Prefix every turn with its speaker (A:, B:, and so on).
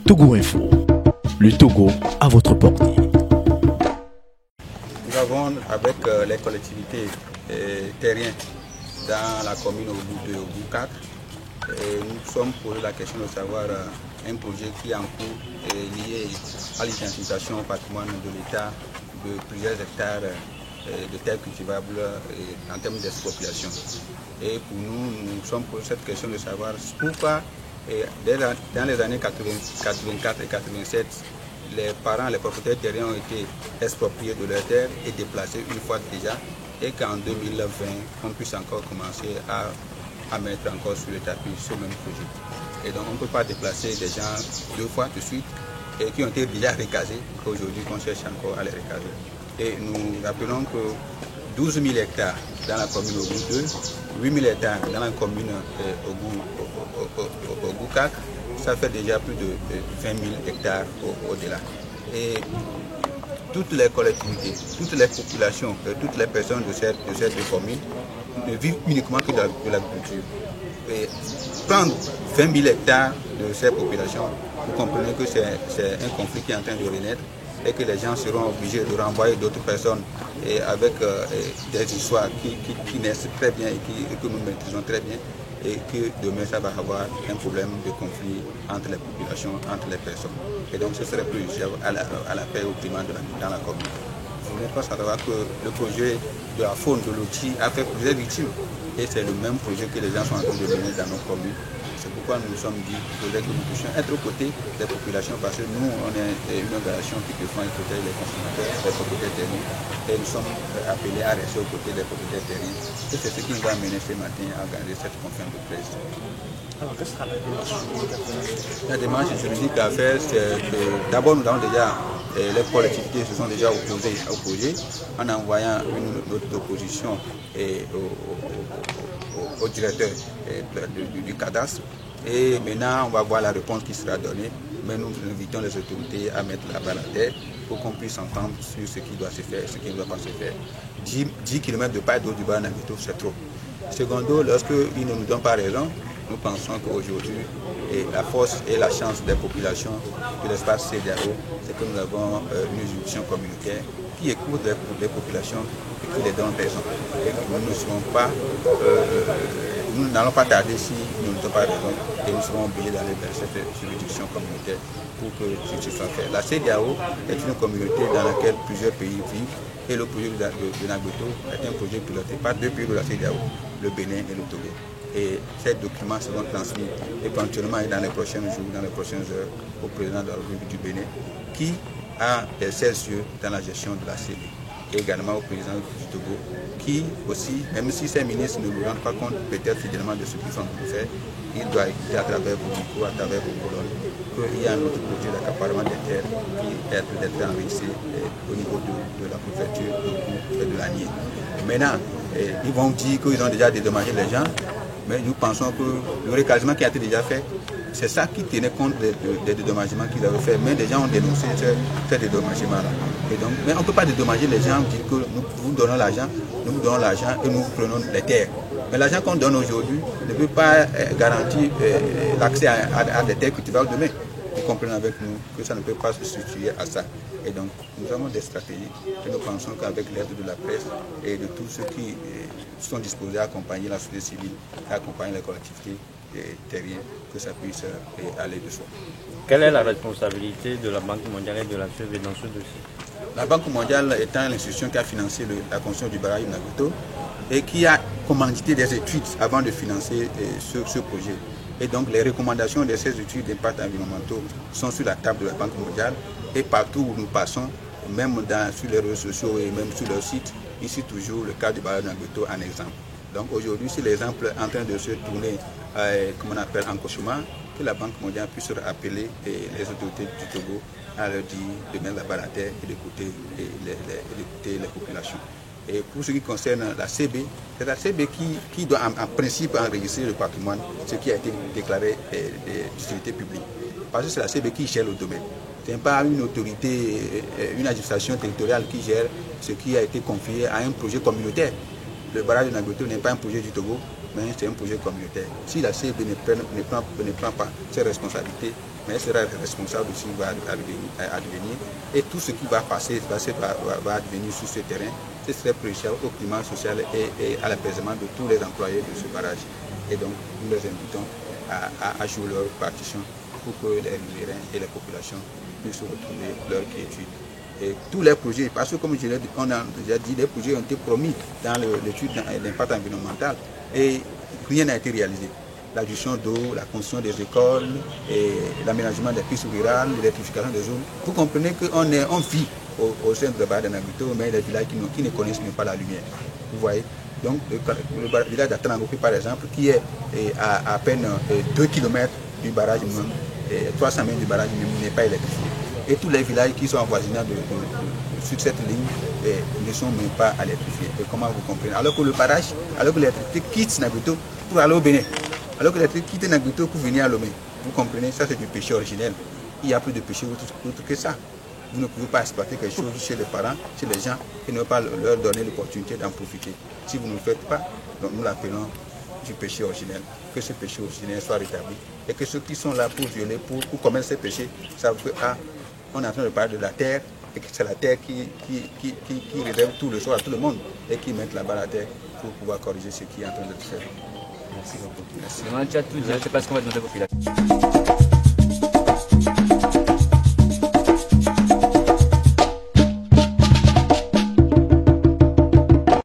A: Togo Info, le Togo à votre portée.
B: Nous avons, avec les collectivités terriennes dans la commune Ogu 2 et Ogu 4, nous sommes posé la question de savoir un projet qui est en cours lié à l'identification au patrimoine de l'État de plusieurs hectares de terres cultivables en termes d'expropriation. Et pour nous, nous sommes posé cette question de savoir pourquoi dans les années 84 et 87, les parents, les propriétaires terriens ont été expropriés de leurs terres et déplacés une fois déjà, et qu'en 2020, on puisse encore commencer à mettre encore sur le tapis ce même projet. Et donc on ne peut pas déplacer des gens deux fois de suite et qui ont été déjà recasés, qu'aujourd'hui on cherche encore à les recaser. Et nous rappelons que 12 000 hectares dans la commune Ogu 2, 8 000 hectares dans la commune Ogu 4, ça fait déjà plus de 20 000 hectares au-delà. Et toutes les collectivités, toutes les populations, toutes les personnes de cette communes ne vivent uniquement que de l'agriculture. Et prendre 20 000 hectares de ces populations, vous comprenez que c'est un conflit qui est en train de renaître et que les gens seront obligés de renvoyer d'autres personnes et avec des histoires qui naissent très bien et que nous maîtrisons très bien, et que demain ça va avoir un problème de conflit entre les populations, entre les personnes. Et donc ce serait plus à la paix au climat dans la commune. Vous n'êtes pas savoir que le projet de la faune de l'outil a fait plusieurs victimes. Et c'est le même projet que les gens sont en train de mener dans nos communes. C'est pourquoi nous nous sommes dit que nous puissions être aux côtés des populations, parce que nous, on est une organisation qui défend et protège les consommateurs, les propriétaires terriens, et nous sommes appelés à rester aux côtés des propriétaires terriens. Et c'est ce qui nous a amené ce matin à organiser cette conférence de presse.
C: Alors, quelle sera la démarche juridique?
B: La démarche juridique à faire, c'est que d'abord nous avons déjà, les collectivités se sont déjà opposées au projet en envoyant une note d'opposition au directeur du cadastre. Et maintenant, on va voir la réponse qui sera donnée. Mais nous invitons les autorités à mettre la balle à terre pour qu'on puisse entendre sur ce qui doit se faire et ce qui ne doit pas se faire. 10 km de part et d'autre du Bara Nagbeto, c'est trop. Secondo, lorsqu'ils ne nous donnent pas raison, nous pensons qu'aujourd'hui, la force et la chance des populations de l'espace CEDEAO, c'est que nous avons une juridiction communautaire qui écoute les populations et qui les donne raison. Et nous n'allons pas tarder si nous ne donnons pas raison, et nous serons obligés d'aller vers cette juridiction communautaire pour que justice soit faite. La CEDEAO est une communauté dans laquelle plusieurs pays vivent, et le projet de Nagbeto est un projet piloté par deux pays de la CEDEAO, le Bénin et le Togo. Et ces documents seront transmis éventuellement dans les prochains jours, dans les prochaines heures, au président de la République du Bénin, qui a des 16 yeux dans la gestion de la CEDEAO, et également au président du Togo, qui aussi, même si ces ministres ne nous rendent pas compte peut-être fidèlement de ce qu'ils sont en train de faire, il doit écouter à travers vos micros, à travers vos colonnes, qu'il y a un autre projet d'accaparement des terres qui est peut-être enregistré au niveau de la préfecture et de l'Anier. Maintenant, ils vont dire qu'ils ont déjà dédommagé les gens, mais nous pensons que le recasement qui a été déjà fait, c'est ça qui tenait compte des dédommagements qu'ils avaient fait. Mais les gens ont dénoncé ces dédommagements-là. Et donc, mais on ne peut pas dédommager les gens, dire que nous vous donnons l'argent, nous vous donnons l'argent et nous prenons les terres. Mais l'argent qu'on donne aujourd'hui ne peut pas garantir l'accès à des terres cultivables demain. Vous comprenez avec nous que ça ne peut pas se substituer à ça. Et donc, nous avons des stratégies et nous pensons qu'avec l'aide de la presse et de tous ceux qui sont disposés à accompagner la société civile, à accompagner les collectivités terriennes, que ça puisse aller de soi.
C: Quelle est la responsabilité de la Banque mondiale et de la CEB dans ce dossier?
B: La Banque mondiale étant l'institution qui a financé la construction du barrage Nagbeto et qui a commandité des études avant de financer ce projet. Et donc les recommandations de ces études d'impact environnementaux sont sur la table de la Banque mondiale, et partout où nous passons, même sur les réseaux sociaux et même sur leur site, ici toujours le cas du barrage Nagbeto en exemple. Donc aujourd'hui, c'est l'exemple en train de se tourner, comme on appelle en cauchemar, que la Banque mondiale puisse appeler les autorités du Togo à leur dire de mettre la barre à terre et d'écouter les populations. Et pour ce qui concerne la CB, c'est la CB qui doit en principe enregistrer le patrimoine, ce qui a été déclaré d'utilité publique. Parce que c'est la CB qui gère le domaine. Ce n'est pas une autorité, une administration territoriale qui gère ce qui a été confié à un projet communautaire. Le barrage de Nagbeto n'est pas un projet du Togo, mais c'est un projet communautaire. Si la CB ne prend pas ses responsabilités mais elle sera responsable aussi à devenir. Et tout ce qui va passer va advenir sur ce terrain. Ce serait précieux au climat social et à l'apaisement de tous les employés de ce barrage. Et donc, nous les invitons à jouer leur partition pour que les riverains et les populations puissent retrouver leur quiétude. Et tous les projets, parce que comme on a déjà dit, les projets ont été promis dans l'étude d'impact environnemental et rien n'a été réalisé. La gestion d'eau, la construction des écoles, l'aménagement des pistes rurales, l'électrification des zones. Vous comprenez qu'on vit au sein de la barre de Naguito, mais les villages qui ne connaissent même pas la lumière. Vous voyez? Donc le village d'Atanangopi par exemple, qui est à peine 2 km du barrage même, 300 mètres du barrage même, n'est pas électrifié. Et tous les villages qui sont en voisinage sur cette ligne ne sont même pas électrifiés. Et comment vous comprenez? Alors que le barrage, alors que l'électricité quitte Naguito pour aller au Bénin. Alors que l'électricité quitte Naguito pour venir à Lomé. Vous comprenez? Ça c'est du péché originel. Il y a plus de péché autre que ça. Vous ne pouvez pas exploiter quelque chose chez les parents, chez les gens, et ne pas leur donner l'opportunité d'en profiter. Si vous ne le faites pas, donc nous l'appelons du péché originel. Que ce péché originel soit rétabli. Et que ceux qui sont là pour violer, pour commettre ces péchés, savent que on est en train de parler de la terre, et que c'est la terre qui réserve tout le soir à tout le monde, et qui met là-bas la terre pour pouvoir corriger ce qui est en train de se faire.
D: Merci beaucoup. Merci. Je ne sais pas ce qu'on va demander aux populations.